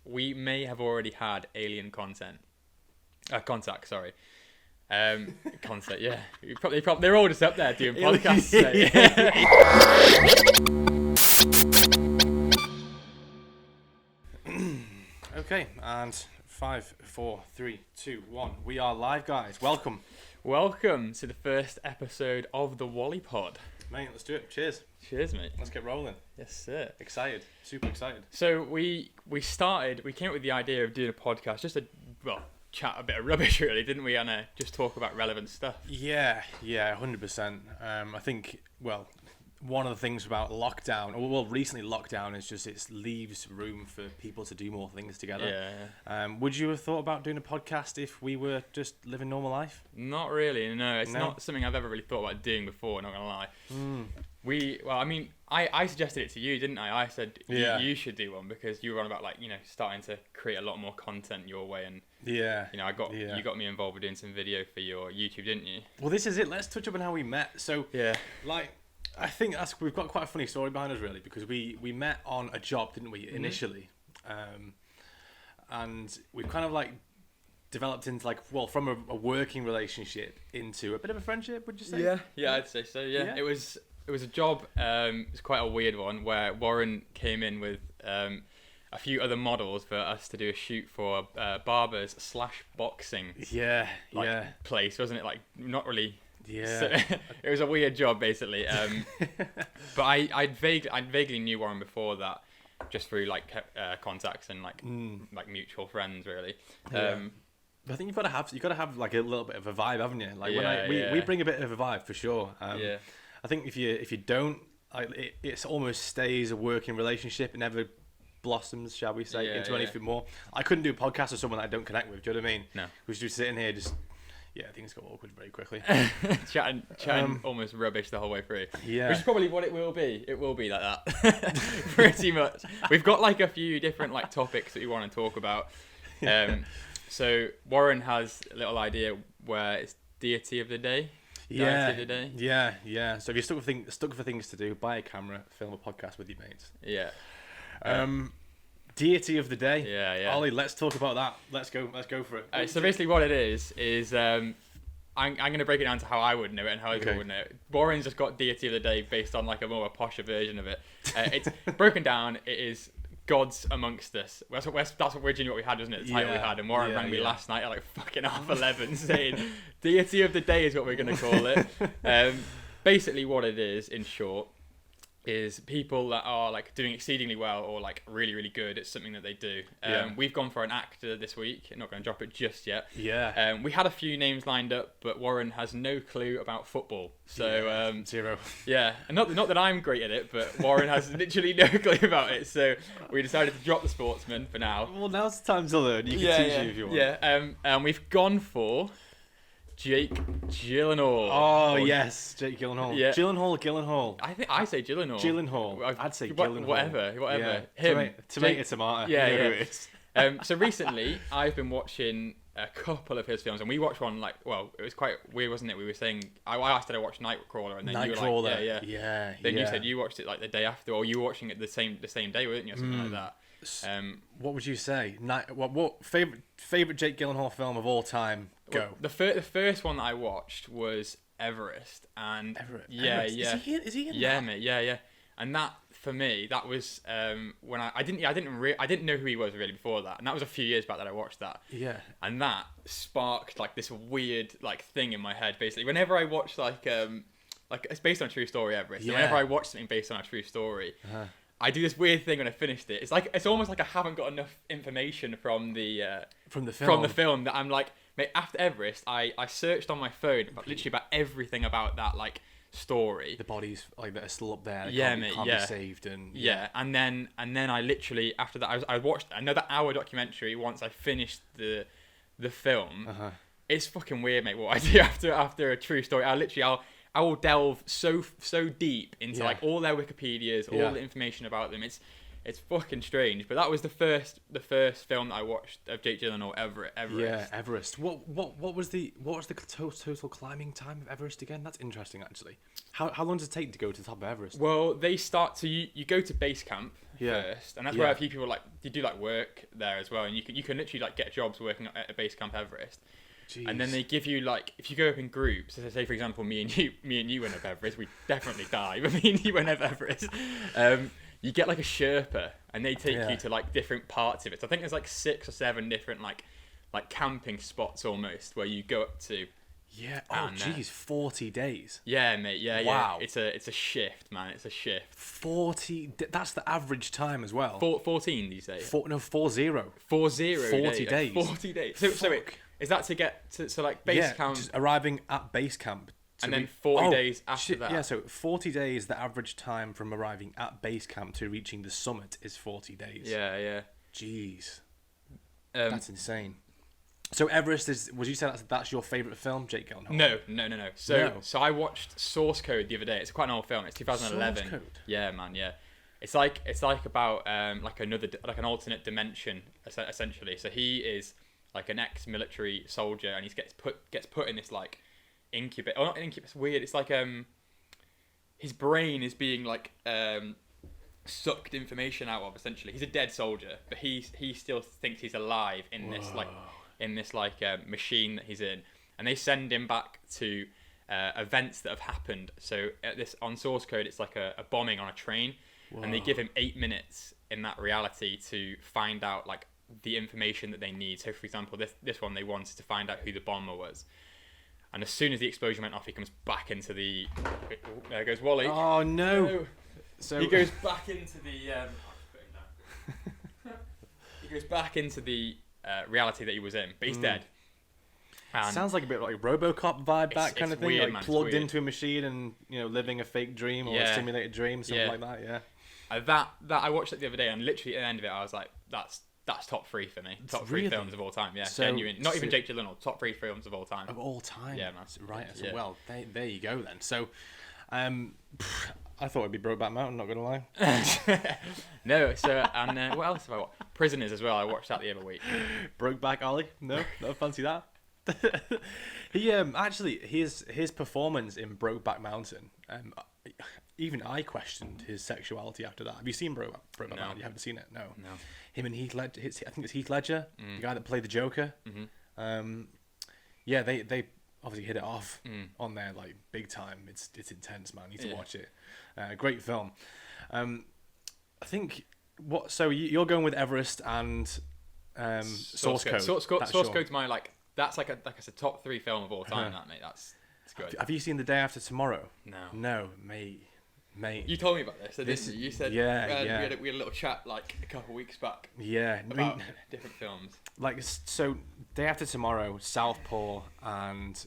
we may have already had alien contact. Sorry. Concept, yeah. Probably, they're all just up there doing podcasts. Okay, and 5, 4, 3, 2, 1. We are live, guys. Welcome. Welcome to the first episode of the Wally Pod. Mate, let's do it. Cheers. Cheers, mate. Let's get rolling. Yes, sir. Excited. Super excited. So we came up with the idea of doing a podcast, just chat a bit of rubbish, really, didn't we? And just talk about relevant stuff. Yeah, 100%. I think, one of the things about lockdown, recently lockdown, is just it leaves room for people to do more things together. Yeah. Would you have thought about doing a podcast if we were just living normal life? Not really, no. It's not something I've ever really thought about doing before, not gonna lie. I suggested it to you, didn't I? I said you should do one because you were on about starting to create a lot more content your way, and you got me involved with doing some video for your YouTube, didn't you? Well, this is it. Let's touch up on how we met. So I think we've got quite a funny story behind us, really, because we met on a job, didn't we, initially, and we've kind of developed into from a working relationship into a bit of a friendship, would you say? Yeah, I'd say so. Yeah. It was a job. It was quite a weird one where Warren came in with a few other models for us to do a shoot for barbers / boxing. Place, wasn't it? Not really. Yeah. So, it was a weird job, basically. But I vaguely knew Warren before that, just through contacts and mutual friends, really. I think you've got to have a little bit of a vibe, haven't you? We bring a bit of a vibe for sure. I think if you don't, it almost stays a working relationship. It never blossoms, shall we say, into anything more. I couldn't do a podcast with someone that I don't connect with. Do you know what I mean? No. We're just sitting here, things go awkward very quickly. chatting almost rubbish the whole way through. Yeah. Which is probably what it will be. It will be like that. Pretty much. We've got a few different topics that we want to talk about. So Warren has a little idea where it's Deity of the Day. Yeah. So if you're stuck for things to do, buy a camera, film a podcast with your mates. Yeah. Deity of the Day. Yeah. Ollie, let's talk about that. Let's go for it. So basically what it is I'm going to break it down to how I would know it and how everyone would know it. Warren's just got Deity of the Day based on a more posher version of it. It's broken down. It is gods amongst us. That's originally what we had, wasn't it? The title we had. And Warren rang me last night at fucking 11:30 saying Deity of the Day is what we're going to call it. Basically what it is, in short, is people that are doing exceedingly well or really, really good at something that they do. We've gone for an actor this week. I'm not going to drop it just yet. We had a few names lined up, but Warren has no clue about football. So zero. Yeah, and not that I'm great at it, but Warren has literally no clue about it. So we decided to drop the sportsman for now. Well, now's the time to learn. You can teach you if you want. Yeah. And we've gone for Jake Gyllenhaal. Oh, yes, Jake Gyllenhaal. Yeah. Gyllenhaal. I say Gyllenhaal. Gyllenhaal. I'd say Gyllenhaal. Whatever. Yeah. Him. Tomato. Yeah, you know who it is. So recently, I've been watching a couple of his films, and we watched one it was quite weird, wasn't it? We were saying I asked did I watch Nightcrawler, and then you were like, yeah. Then you said you watched it the day after, or you were watching it the same day, weren't you? Or something like that. What would you say? What favorite Jake Gyllenhaal film of all time? Go. Well, the first one that I watched was Everest, and Everest. Is he in yeah, that? mate, yeah. And that for me, that was when I didn't know who he was really before that, and that was a few years back that I watched that. Yeah. And that sparked this weird thing in my head. Basically, whenever I watch it's based on a true story, Everest. Yeah. And whenever I watch something based on a true story. I do this weird thing when I finished it. It's almost I haven't got enough information from the film that I'm mate, after Everest, I searched on my phone literally about everything about that story. The bodies that are still up there. Can't be saved and and then I literally after that I watched another hour documentary once I finished the film. It's fucking weird, mate. What I do after a true story, I will delve so deep into all their Wikipedias, all the information about them. It's fucking strange. But that was the first film that I watched of Jake Gyllenhaal, Everest. Yeah, Everest. What was the total climbing time of Everest again? That's interesting, actually. How long does it take to go to the top of Everest? Well, they start to you go to base camp first, and that's where a few people you do work there as well, and you can literally get jobs working at a base camp Everest. Jeez. And then they give you if you go up in groups, so say for example me and you went up Everest, we'd definitely die, but me and you went up Everest. You get a Sherpa, and they take you to different parts of it. So I think there's 6 or 7 different camping spots almost where you go up to. Yeah. Oh, geez, 40 days. Yeah, mate. Yeah, wow. Yeah. It's a shift, man. It's a shift. 40. That's the average time as well. 14 these days. 40. 40 days. 40 days. So is that to get to base camp? Just arriving at base camp. And then 40 days after that. Yeah, so 40 days, the average time from arriving at base camp to reaching the summit is 40 days. Yeah, yeah. Jeez. That's insane. So Everest would you say that's your favourite film, Jake Gyllenhaal? No. So I watched Source Code the other day. It's quite an old film. It's 2011. Source Code? Yeah, man, yeah. It's about another an alternate dimension essentially. So he is an ex-military soldier, and he gets put in this incubator. Oh, not incubator. It's weird. It's his brain is being sucked information out of. Essentially, he's a dead soldier, but he still thinks he's alive in this machine that he's in, and they send him back to events that have happened. So on Source Code, it's a bombing on a train. Whoa. And they give him 8 minutes in that reality to find out the information that they need. So for example, this one, they wanted to find out who the bomber was. And as soon as the explosion went off, he comes back into the. There goes Wally. Oh no! So he goes back into the. He goes back into the reality that he was in, but he's dead. And sounds like a bit RoboCop vibe, that kind of thing, weird, man. Plugged into a machine and living a fake dream or a simulated dream, something like that. Yeah. That I watched it the other day, and literally at the end of it, I was like, that's top 3 for me. Top 3 films of all time. Yeah, so, genuine. Not even Jake Gyllenhaal. Top 3 films of all time. Of all time. Yeah, man. Right. So, well, there you go then. So, I thought it'd be Brokeback Mountain. Not gonna lie. No. So what else have I watched? Prisoners as well. I watched that the other week. Brokeback Ollie. No, don't fancy that. He actually his performance in Brokeback Mountain. Even I questioned his sexuality after that. Have you seen Brokeback Mountain? You haven't seen it? No. Him and Heath Ledger. I think it's Heath Ledger, the guy that played the Joker. Mm-hmm. Yeah, they obviously hit it off on there big time. It's intense, man. You need to watch it. Great film. I think so you're going with Everest and Source Code. Source Code's my that's like I said, top 3 film of all time. That, mate. That's good. Have you seen The Day After Tomorrow? No, mate. You told me about this, didn't you? You said we had a little chat a couple of weeks back. Yeah, about different films. So Day After Tomorrow, Southpaw, and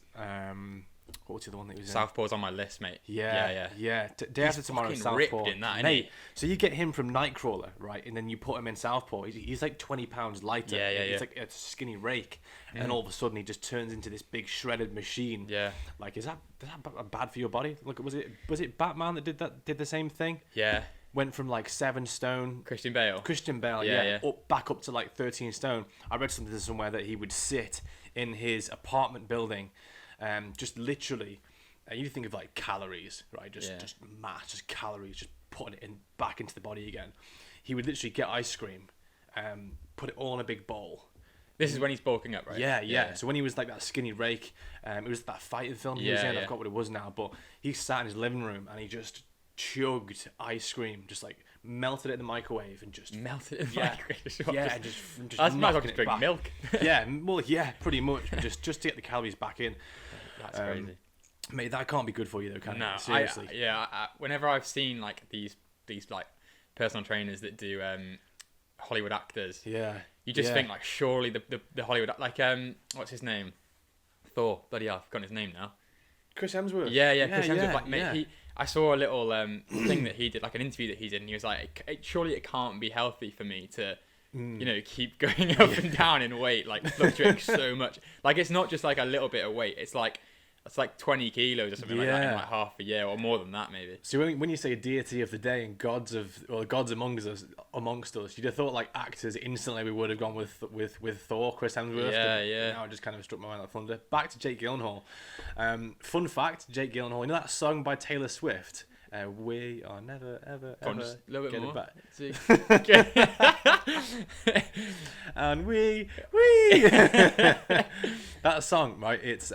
what was the other one that he was in? Southpaw's on my list, mate. Yeah. Day After Tomorrow, Southpaw. Ripped in that, mate. So you get him from Nightcrawler, right? And then you put him in Southpaw. He's 20 pounds lighter. Yeah. He's a skinny rake, and all of a sudden he just turns into this big shredded machine. Yeah. Is that bad for your body? Look, was it Batman that did the same thing? Yeah. Went from 7 stone. Christian Bale, yeah. Back up to 13 stone. I read something somewhere that he would sit in his apartment building. Just literally, you think of calories, right? Just mass, just calories, just putting it back into the body again. He would literally get ice cream, put it all in a big bowl. This is when he's bulking up, right? Yeah. So when he was that skinny rake, it was that fighting film he was in. I forgot what it was now, but he sat in his living room and he just chugged ice cream, just melted it in the microwave and just melted it in the microwave. Just that's might as well just drink milk. Pretty much, just to get the calories back in. That's crazy, mate. That can't be good for you though, can it? No, seriously. Whenever I've seen these personal trainers that do Hollywood actors, you just think surely the Hollywood what's his name? Thor. Bloody hell, I've forgotten his name now. Chris Hemsworth. Yeah, Chris Hemsworth. I saw a little thing that he did, an interview that he's in. And he was like, surely it can't be healthy for me to, keep going up and down in weight, fluctuating so much. It's not just a little bit of weight. It's It's like 20 kilos or something like that in like half a year, or more than that maybe. So when you say deity of the day and gods amongst us, you'd have thought like actors instantly we would have gone with Thor, Chris Hemsworth. Yeah. Now it just kind of struck my mind like thunder. Back to Jake Gyllenhaal. Fun fact: Jake Gyllenhaal. You know that song by Taylor Swift? We are never ever ever just a little bit more. And we that song, right? It's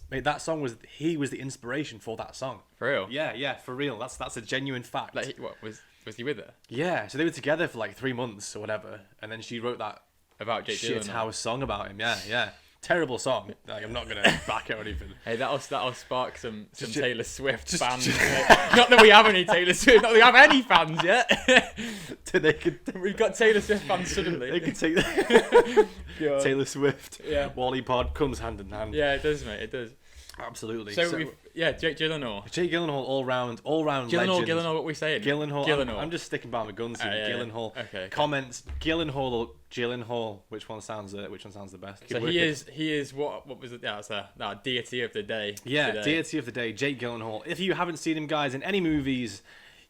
mate, that song was the inspiration for that song. For real? Yeah, for real. That's a genuine fact. Like, what was he with her? Yeah, so they were together for like 3 months or whatever, and then she wrote that about Jake shit house song about him. Yeah. Terrible song. Like, I'm not gonna back it or anything. Hey, that'll spark some Taylor Swift fans. Not that we have any Taylor Swift. Not that we have any fans yet. We've got Taylor Swift fans suddenly. They could take Taylor Swift. Yeah. WallyPod comes hand in hand. Yeah, it does, mate. It does. Absolutely. So Jake Gyllenhaal. Jake Gyllenhaal, all round legend. Gyllenhaal, what are we saying? Gyllenhaal. I'm just sticking by my guns here. Gyllenhaal. Okay. Comments. Gyllenhaal or Gyllenhaal. Which one sounds the best? So he is what was it? Yeah, it's deity of the day. Yeah, today. Deity of the day. Jake Gyllenhaal. If you haven't seen him, guys, in any movies,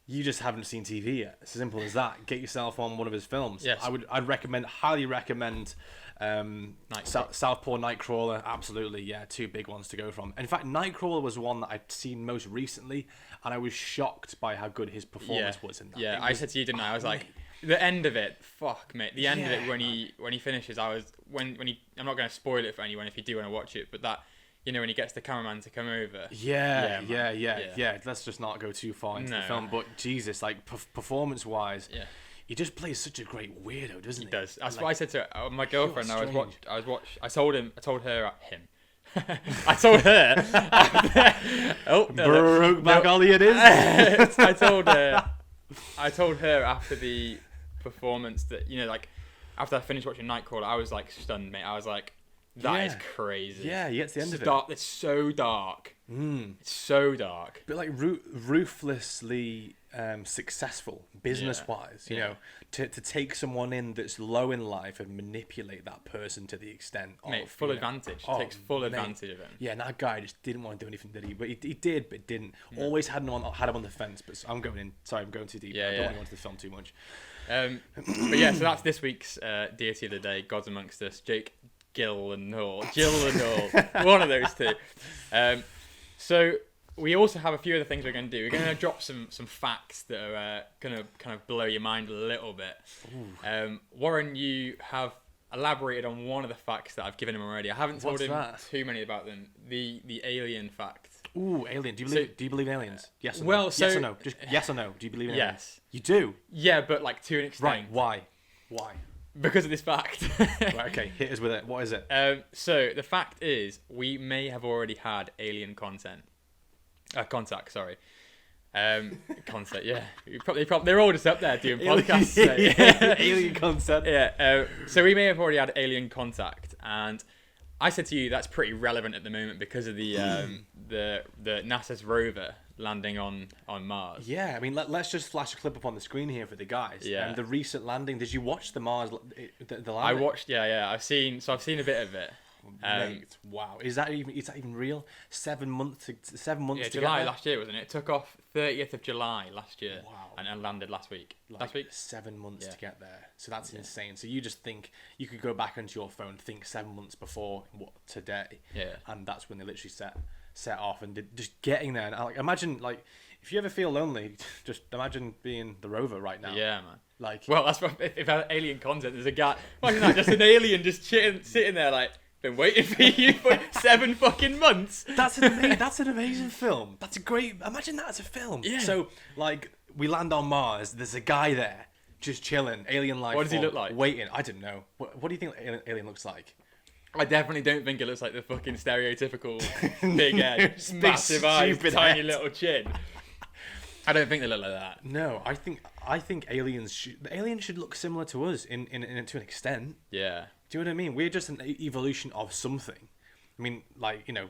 you just haven't seen TV yet. It's as simple as that. Get yourself on one of his films. Yes. I'd highly recommend. Southpaw, Nightcrawler, absolutely, yeah, 2 big ones to go from. In fact, Nightcrawler was one that I'd seen most recently, and I was shocked by how good his performance was in that. Yeah, I said to you, didn't I? I was like, the end of it, fuck, mate. The end of it when he finishes, I'm not going to spoil it for anyone if you do want to watch it, but that, when he gets the cameraman to come over. Yeah. Let's just not go too far into the film, but Jesus, like performance-wise. Yeah. He just plays such a great weirdo, doesn't he? He does. That's what I said to my girlfriend. I told her. I told her. Brokeback Ollie it is. I told her after the performance that like after I finished watching Nightcrawler, I was like stunned, mate. I was like, that is crazy. Yeah, he gets the end of it. It's so dark. It's so dark. But like ruthlessly successful business-wise, you know, to take someone in that's low in life and manipulate that person to the extent of... Mate, full advantage. Takes full advantage of him. Yeah, and that guy just didn't want to do anything, did he? But he did, but didn't. Always had him on the fence, but I'm going too deep. I don't want to go into the film too much. But yeah, so that's this week's Deity of the Day, Gods Amongst Us, Jake Gyllenhaal, one of those two. So we also have a few other things we're going to do. We're going to drop some facts that are going to kind of blow your mind a little bit. Warren, you have elaborated on one of the facts that I've given him already. I haven't told him too many about them. The alien fact. Ooh, alien. Do you believe in aliens? Yes or no? Well, yes or no? Just yes or no. Do you believe in aliens? Yes. You do? Yeah, but like to an extent. Right. Why? Because of this fact. Right, okay, hit us with it. What is it? So the fact is, we may have already had alien contact. Concept, yeah. They're all just up there doing podcasts. Alien concept. Yeah. So we may have already had alien contact, and I said to you that's pretty relevant at the moment because of the NASA's rover landing on Mars. Yeah, I mean, let's just flash a clip up on the screen here for the guys. Yeah. The recent landing. Did you watch the Mars? The landing? I watched. Yeah. I've seen a bit of it. Mate, wow. Is that even real? 7 months. 7 months. Yeah, to July get there? last year, wasn't it? It took off 30th of July last year. Wow. And landed last week. Like 7 months to get there. So that's insane. So you just think you could go back onto your phone, think 7 months before today. Yeah. And that's when they literally set off and just getting there. And imagine if you ever feel lonely, just imagine being the rover right now. Yeah, man. Well, that's what, if alien content. There's a guy. Imagine that, just an alien just sitting there like. Been waiting for you for 7 fucking months. That's an amazing film. That's a great. Imagine that as a film. Yeah. So we land on Mars. There's a guy there just chilling. Alien life. What does he look like? Waiting. I don't know. What do you think alien looks like? I definitely don't think it looks like the fucking stereotypical big head, massive eyes, tiny little chin. I don't think they look like that. No, I think aliens should look similar to us in to an extent. Yeah. Do you know what I mean? We're just an evolution of something. I mean,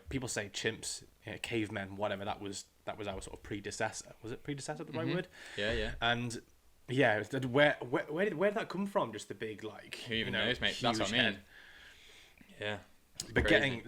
people say chimps, cavemen, whatever. That was our sort of predecessor. Was it predecessor the right word? Yeah. And yeah, where did that come from? Just the big Who even knows, mate? That's what I mean. Head. Yeah. But crazy.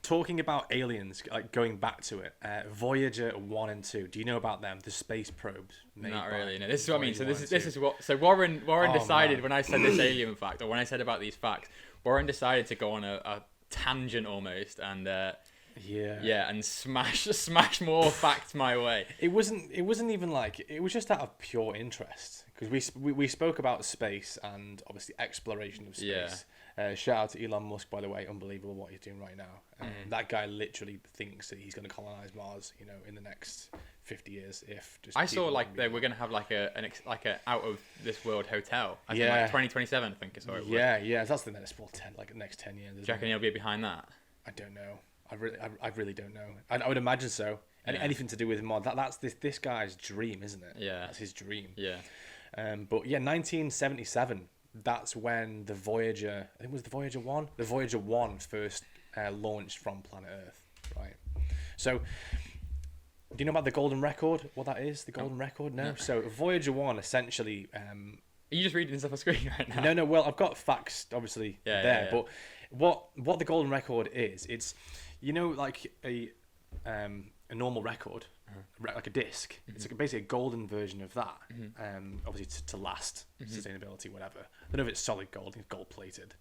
talking about aliens, like going back to it, Voyager 1 and 2. Do you know about them? The space probes. Not really. No. This is what I mean. So this is what. So Warren decided when I said this alien fact, or when I said about these facts, Warren decided to go on a tangent almost, and and smash more facts my way. It wasn't even like, it was just out of pure interest, because we spoke about space and obviously exploration of space. Shout out to Elon Musk, by the way. Unbelievable what he's doing right now. That guy literally thinks that he's going to colonize Mars, in the next 50 years. I saw like we're going to have like a out of this world hotel. I think like 2027. I think I saw it. Yeah. That's the next 10 years. Do you reckon he'll be behind that? I don't know. I really don't know. I would imagine so. Anything to do with mod. That's this guy's dream, isn't it? Yeah. That's his dream. Yeah. But 1977. That's when the Voyager, I think it was the Voyager 1? The Voyager 1 first launched from planet Earth, right? So, do you know about the Golden Record? What that is? The Golden Record? No? So, Voyager 1 essentially... Are you just reading this off a screen right now? No, well, I've got facts, obviously, there. But what the Golden Record is, it's, like a normal record, like a disc. It's like basically a golden version of that. Obviously to last, sustainability, whatever. I don't know if it's solid gold. I think it's gold plated.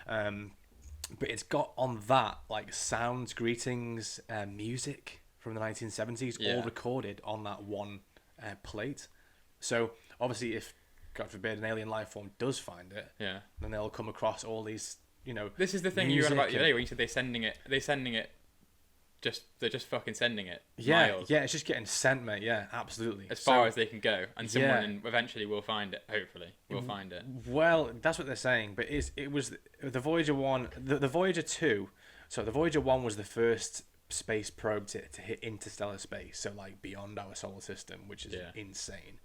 But it's got on that like sounds, greetings, music from the 1970s, all recorded on that one plate. So obviously, if God forbid an alien life form does find it, then they'll come across all these. This is the thing you were on about the other day when you said they're sending it. They're just fucking sending it. Miles. It's just getting sent, mate. Yeah, absolutely. As far as they can go, and someone eventually will find it. Hopefully, we'll find it. Well, that's what they're saying. But it was the Voyager 1, the Voyager 2. So the Voyager 1 was the first space probe to hit interstellar space, so like beyond our solar system, which is insane.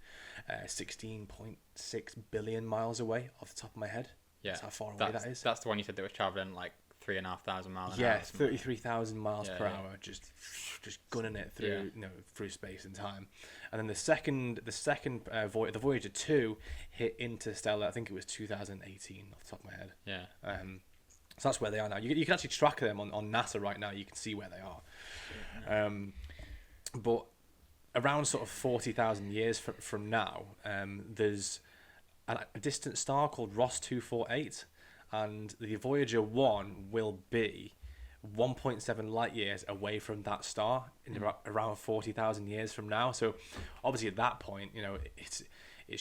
16.6 billion miles away off the top of my head. Yeah, that's how far away that is. That's the one you said that was traveling like 3,500 miles an hour. Yeah, 33,000 miles per hour, just gunning it through, through space and time. And then the Voyager 2 hit interstellar. I think it was 2018 off the top of my head. Yeah. So that's where they are now. You can actually track them on NASA right now. You can see where they are. But around sort of 40,000 years from now, there's a distant star called Ross 248. And the Voyager 1 will be 1.7 light years away from that star in around 40,000 years from now. So obviously at that point, it's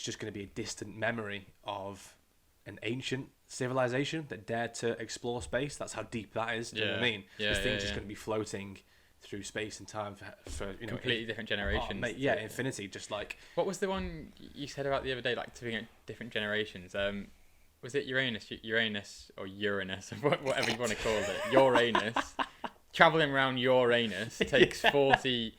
just going to be a distant memory of an ancient civilization that dared to explore space. That's how deep that is. Do you know what I mean? This thing's just going to be floating through space and time for completely different generations. Infinity. Just like, what was the one you said about the other day? Like to different generations. Was it Uranus, or Uranus, whatever you want to call it? Uranus. Traveling around Uranus takes 40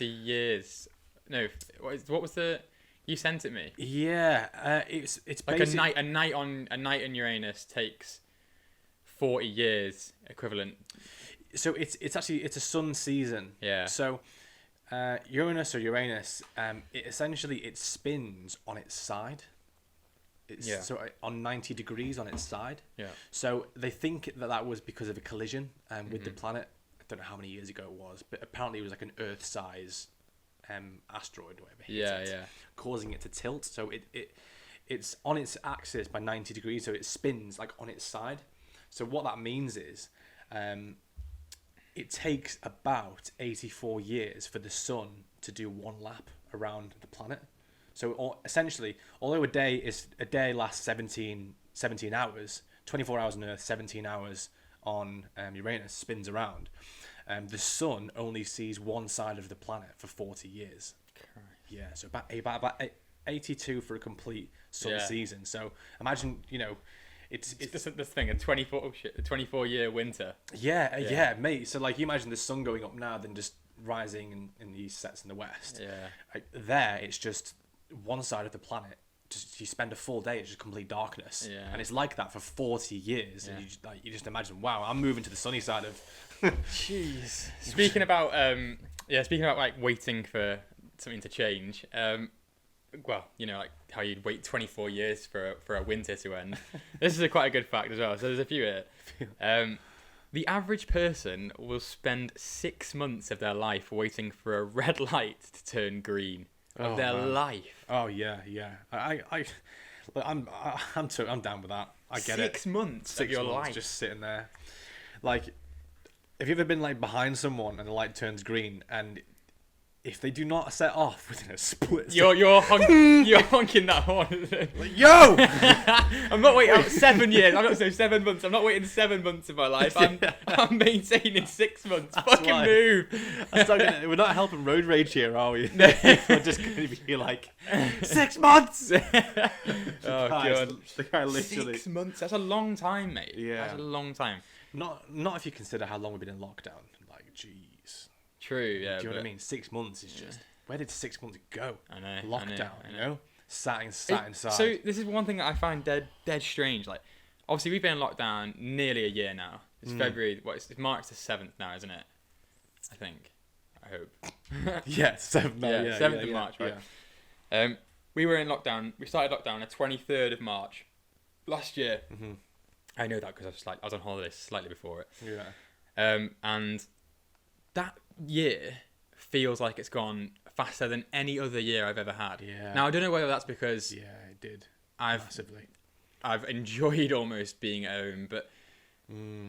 years. No, what was the? You sent it me. Yeah, it's like a night on Uranus takes 40 years equivalent. So it's a sun season. Yeah. So Uranus, it spins on its side. So on 90 degrees on its side. Yeah. So they think that was because of a collision with the planet. I don't know how many years ago it was, but apparently it was like an Earth-size asteroid or whatever hit it, causing it to tilt. So it's on its axis by 90 degrees, so it spins like on its side. So what that means is it takes about 84 years for the sun to do one lap around the planet. So essentially, although a day lasts 17 hours, 24 hours on Earth, 17 hours on Uranus spins around, the sun only sees one side of the planet for 40 years. Christ. Yeah, so about 82 for a complete sun season. So imagine, it's this thing, a 24-year winter. Yeah, mate. So like, you imagine the sun going up now, then just rising in the east, sets in the west. Yeah. Like, there, it's just one side of the planet. Just you spend a full day, it's just complete darkness. Yeah. And it's like that for 40 years. Yeah. And you just imagine, wow, I'm moving to the sunny side of. Jeez. Speaking about like waiting for something to change. Well, like how you'd wait 24 years for a winter to end. This is quite a good fact as well. So there's a few here. The average person will spend 6 months of their life waiting for a red light to turn green. Of their life. Oh yeah. I'm down with that. I get 6 months of your life just sitting there. Like, have you ever been like behind someone and the light turns green, and if they do not set off within a split second, you're honking that horn. Like, yo! I'm not waiting 7 years. I'm not saying 7 months. I'm not waiting 7 months of my life. I'm maintaining 6 months. That's fucking why. Move. We're not helping road rage here, are we? No. We're just going to be like 6 months. Oh god, the guy literally 6 months. That's a long time, mate. Yeah, that's a long time. Not if you consider how long we've been in lockdown. Like, jeez. True, yeah. Do you know what I mean? 6 months is just... Where did 6 months go? I know. Lockdown, you know? Sat inside. So this is one thing that I find dead strange. Like, obviously we've been in lockdown nearly a year now. It's February. It's March the 7th now, isn't it? I think. I hope. Yeah, 7th. Yeah, 7th of March, right? Yeah. We were in lockdown. We started lockdown on the 23rd of March last year. Mm-hmm. I know that because I was on holiday slightly before it. Yeah. And that year feels like it's gone faster than any other year I've ever had. Yeah. Now I don't know whether that's because it did massively. I've enjoyed almost being at home, but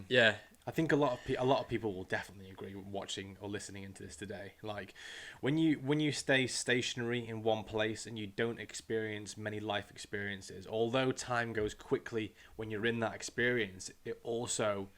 yeah. I think a lot of people will definitely agree with watching or listening into this today. Like, when you stay stationary in one place and you don't experience many life experiences, although time goes quickly when you're in that experience, it also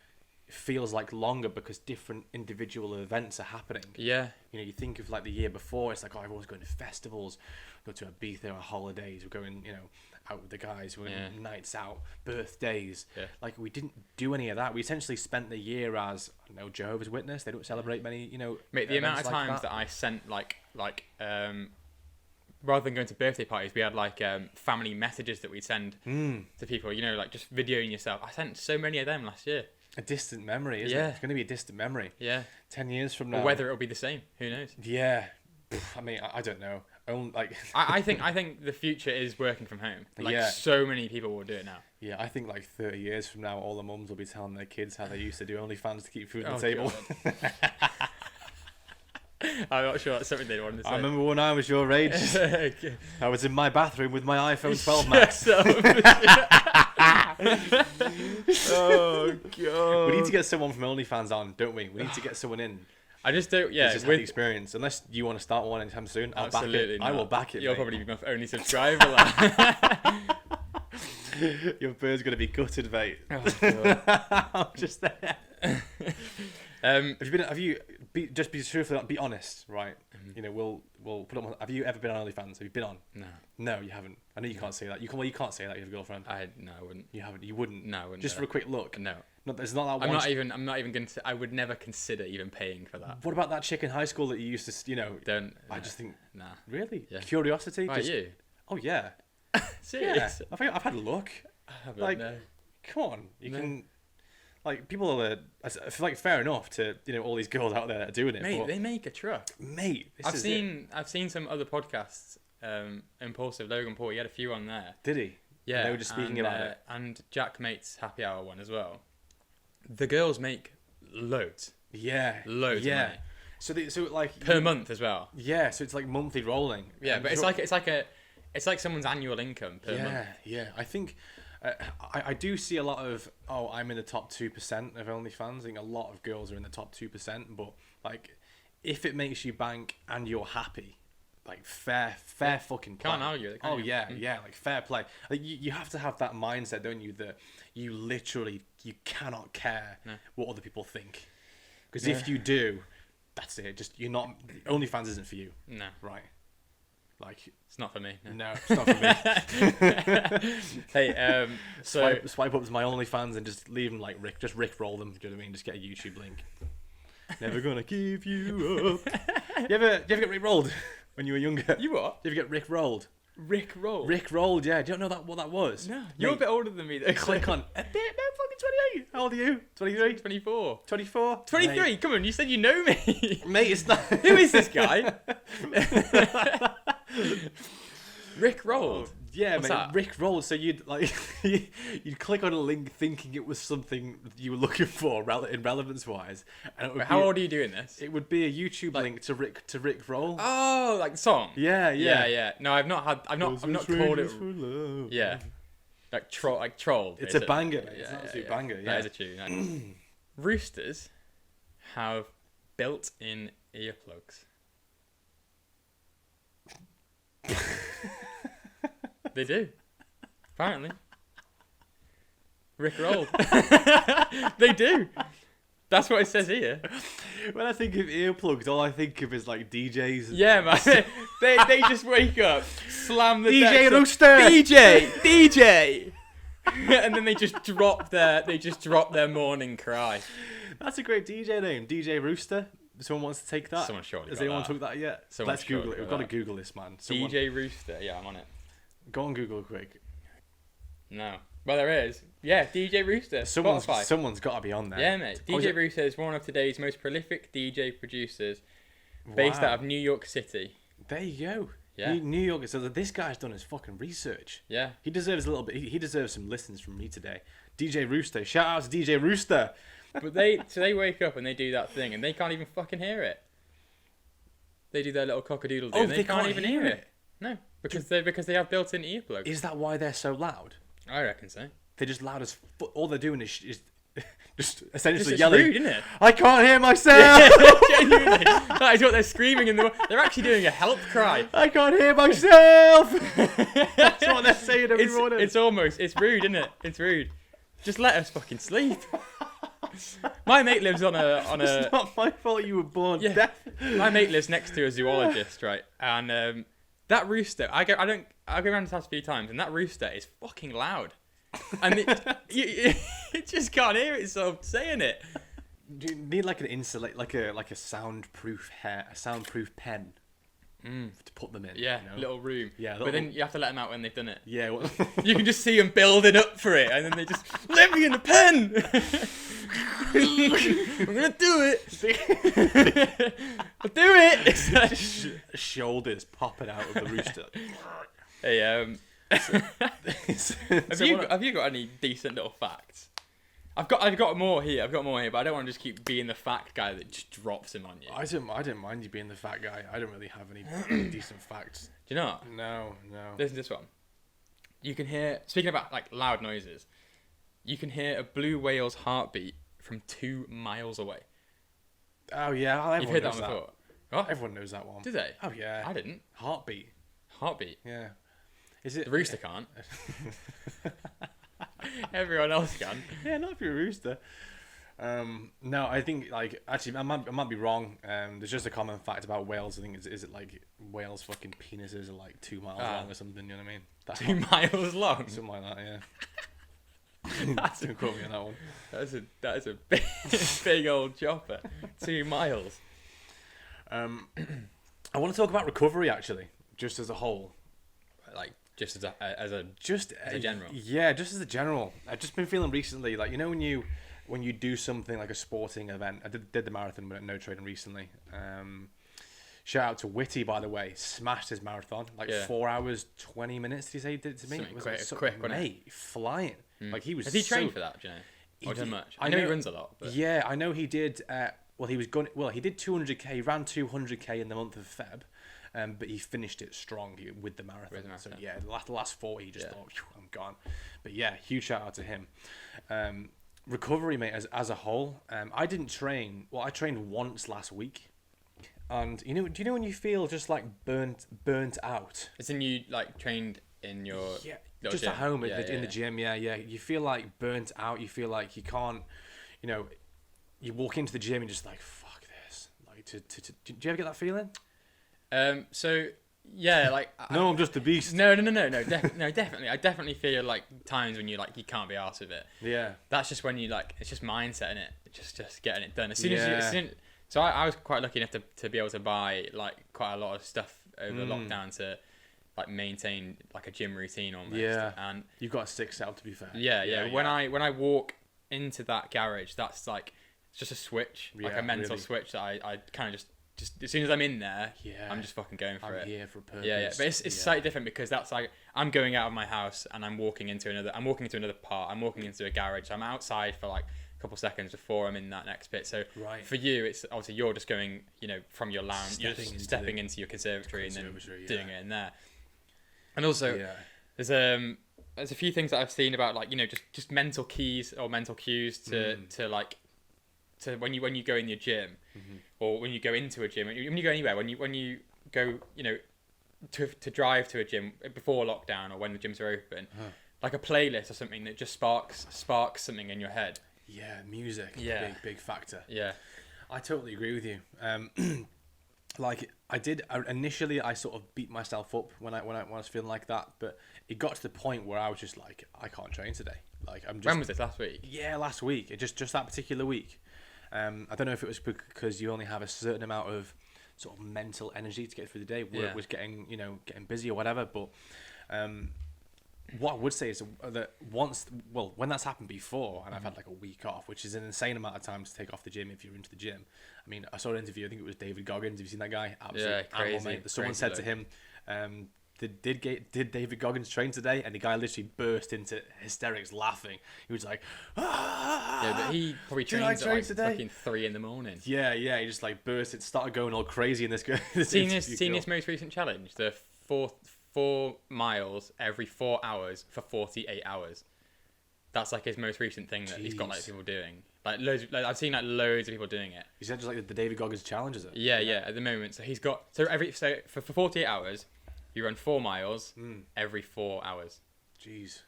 feels like longer because different individual events are happening. Yeah. You know, you think of like the year before, it's like, oh, everyone's going to festivals, go to Ibiza or holidays, we're going, you know, out with the guys, we're nights out, birthdays. Yeah. Like, we didn't do any of that. We essentially spent the year as, I don't know, Jehovah's Witness. They don't celebrate many, you know. Mate, the amount of times that I sent like rather than going to birthday parties, we had like family messages that we'd send to people, you know, like just videoing yourself. I sent so many of them last year. A distant memory, isn't it? It's going to be a distant memory. Yeah. 10 years from now. Or whether it'll be the same. Who knows? Yeah. I mean, I don't know. I think the future is working from home. Like, so many people will do it now. Yeah, I think like 30 years from now, all the mums will be telling their kids how they used to do OnlyFans to keep food on the table. I'm not sure that's something they wanted to say. I remember when I was your age, Okay. I was in my bathroom with my iPhone 12 Max. Oh god. We need to get someone from OnlyFans on, don't we? We need to get someone in. I just don't. Yeah, just have the experience. Unless you want to start one anytime soon, I'll back it. I will back it. You'll mate. probably be my only subscriber. Your bird's gonna be gutted, mate. Oh, God. I'm just there. Just be truthful, be honest, right? You know, we'll put on. Have you ever been on OnlyFans? Have you been on? No, you haven't. I know you can't say that. You can't say that. You have a girlfriend. No, I wouldn't. You haven't. You wouldn't. No, I wouldn't. Just for a quick look. No. There's not that. I'm not even going to. I would never consider even paying for that. What about that chick in high school that you used to, you know? I just think. Nah. Really? Yeah. Curiosity. Right, you? Oh yeah. Serious? Yeah. I've had a look. I haven't. Like, no. Come on, you can. Like, people are, I feel like, fair enough to, you know, all these girls out there doing it. Mate, but, they make a truck. Mate, I've seen some other podcasts. Impulsive Logan Paul, he had a few on there. Did he? Yeah. And they were just speaking about it. And Jack Mate's Happy Hour one as well. The girls make loads. Yeah. Loads. Yeah. Of money. So like per month as well. Yeah. So it's like monthly rolling. Yeah, but it's like someone's annual income per month. Yeah. I think. I do see a lot of, I'm in the top 2% of OnlyFans. I think a lot of girls are in the top 2%, but like, if it makes you bank and you're happy, like fair fucking play. Can't argue it, can you? Yeah, like fair play. Like, you have to have that mindset, don't you, that you literally, you cannot care what other people think. Because if you do, that's it. Just, you're not, OnlyFans isn't for you. No. Right. Like, it's not for me. No, it's not for me. Hey, so swipe up to my OnlyFans and just leave them like Rick roll them. Do you know what I mean? Just get a YouTube link. Never gonna give you up. You ever get Rick rolled when you were younger? You what? You ever get Rick rolled? Rick rolled. Rick rolled, yeah. Do you not know what that was? No. You're a bit older than me though. Click on a bit. No, fucking 28. How old are you? 23? 24. 24? 23. Mate. Come on, you said you know me. Mate, it's not. Who is this guy? Rick rolled. Yeah, What's mate, that? Rick roll. So you'd like you'd click on a link thinking it was something you were looking for in relevance wise. And it would How old are you doing this? It would be a YouTube link to Rick roll. Oh, like the song. Yeah. No, I've not called it. Yeah, like trolled. It's a banger. It's an absolute banger. Yeah, that is a tune. Roosters have built-in earplugs. They do, apparently. Rick rolled. They do. That's what it says here. When I think of earplugs, all I think of is like DJs. Yeah, man. They just wake up, slam the DJ decks Rooster, DJ, and then they just drop their morning cry. That's a great DJ name, DJ Rooster. Someone wants to take that? Someone surely Has got anyone that. took that yet? Someone Let's Google surely it. We've got got to that. Google this, man. DJ Rooster. Yeah, I'm on it. Go on Google quick. No. Well, there is. Yeah, DJ Rooster. Spotify. Someone's got to be on there. Yeah, mate. DJ Rooster is one of today's most prolific DJ producers, based out of New York City. There you go. Yeah. New York. So this guy's done his fucking research. Yeah. He deserves a little bit. He deserves some listens from me today. DJ Rooster. Shout out to DJ Rooster. But they wake up and they do that thing and they can't even fucking hear it. They do their little cock-a-doodle do and they can't even hear it. No, because they have built-in earplugs. Is that why they're so loud? I reckon so. They're just loud as fuck. All they're doing is just essentially It's yelling. rude, isn't it? I can't hear myself. Genuinely. That is what they're screaming in the. They're actually doing a help cry. I can't hear myself. That's what they're saying every morning. It's rude, isn't it? It's rude. Just let us fucking sleep. My mate lives on a. It's not my fault you were born deaf. My mate lives next to a zoologist, right? And that rooster, I go around his house a few times, and that rooster is fucking loud, and it just can't hear itself saying it. Do you need like an insulate, like a soundproof pen to put them in? Yeah, you know? little room. Yeah, but then you have to let them out when they've done it. Yeah, well, you can just see them building up for it, and then they just let me in the pen. I'm gonna do it. I'll do it. Shoulders popping out of the rooster. Hey, have you got any decent little facts? I've got more here, but I don't want to just keep being the fact guy that just drops them on you. I didn't mind you being the fat guy. I don't really have any decent facts. Do you know what? No. Listen to this one. You can hear, speaking about like loud noises, you can hear a blue whale's heartbeat from 2 miles away. Oh yeah, you've heard that one before. What? Everyone knows that one. Do they? Oh yeah. I didn't. Heartbeat. Yeah. Is it? The rooster can't. Everyone else can. Yeah, not if you're a rooster. No, I think like actually I might be wrong. There's just a common fact about whales. I think is it like whales' fucking penises are like 2 miles long or something. You know what I mean? That's 2 miles long. Something like that. Yeah. Don't quote me on that one. That is a big old chopper. 2 miles. I want to talk about recovery actually, just as a whole. Like just as a general. Yeah, just as a general. I've just been feeling recently, like, you know, when you do something like a sporting event. I did the marathon but no training recently. Shout out to Witty, by the way. Smashed his marathon. 4 hours 20 minutes. Did he say he did it to me? It was quick, wasn't it? Flying. Like he was. Has he trained for that? Do you know? Or done much? I know he runs a lot. But... Yeah, I know he did. He did 200k. He ran 200k in the month of Feb. But he finished it strong with the marathon. So yeah, the last 40, he just thought, I'm gone. But yeah, huge shout out to him. Recovery, mate, as a whole. I didn't train. Well, I trained once last week. And do you know when you feel just like burnt out? It's in you like trained in your just gym. at home in the gym. Yeah. You feel like burnt out. You feel like you can't. You walk into the gym and just like fuck this. Like do you ever get that feeling? So yeah, like no, I'm just a beast. No, definitely. I definitely feel like times when you can't be arsed with it. Yeah. That's just when you it's just mindset in it. Just getting it done. As soon as so I was quite lucky enough to be able to buy quite a lot of stuff over lockdown to maintain a gym routine almost. Yeah. And you've got a sick setup, to be fair. Yeah. When I walk into that garage, that's it's just a switch, a mental switch that I kind of just just as soon as I'm in there, I'm just fucking going for it. I'm here for a purpose. Yeah. But it's slightly different because that's like I'm going out of my house and I'm walking into another part. I'm walking into a garage. So I'm outside for like a couple seconds before I'm in that next bit. So for you, it's obviously you're just going, from your lounge, stepping into your conservatory and then doing it in there. And also, there's a few things that I've seen about like just mental keys or mental cues to when you go in your gym or when you go into a gym, when you go anywhere, when you go to drive to a gym before lockdown or when the gyms are open, like a playlist or something that just sparks something in your head. Yeah, music. Big factor. Yeah, I totally agree with you. Like I did initially, I sort of beat myself up when I was feeling like that, but it got to the point where I was just like, I can't train today. Like I'm just. When was this? Last week? Yeah, last week. It just that particular week. I don't know if it was because you only have a certain amount of sort of mental energy to get through the day. Work was getting busy or whatever. But what I would say is that when that's happened before, and I've had like a week off, which is an insane amount of time to take off the gym if you're into the gym. I mean, I saw an interview. I think it was David Goggins. Have you seen that guy? Absolutely crazy. Animal, someone said to him, did David Goggins train today? And the guy literally burst into hysterics laughing. He was like, yeah, but he probably trains at like fucking 3 a.m. Yeah, he just like burst. It started going all crazy in this guy. Seen his most recent challenge, the 4 miles every 4 hours for 48 hours. That's like his most recent thing that he's got like people doing. Like loads, I've seen like loads of people doing it. Is that just like the David Goggins challenge, is it? Yeah. At the moment, so he's got for 48 hours, you run 4 miles every 4 hours. Jeez,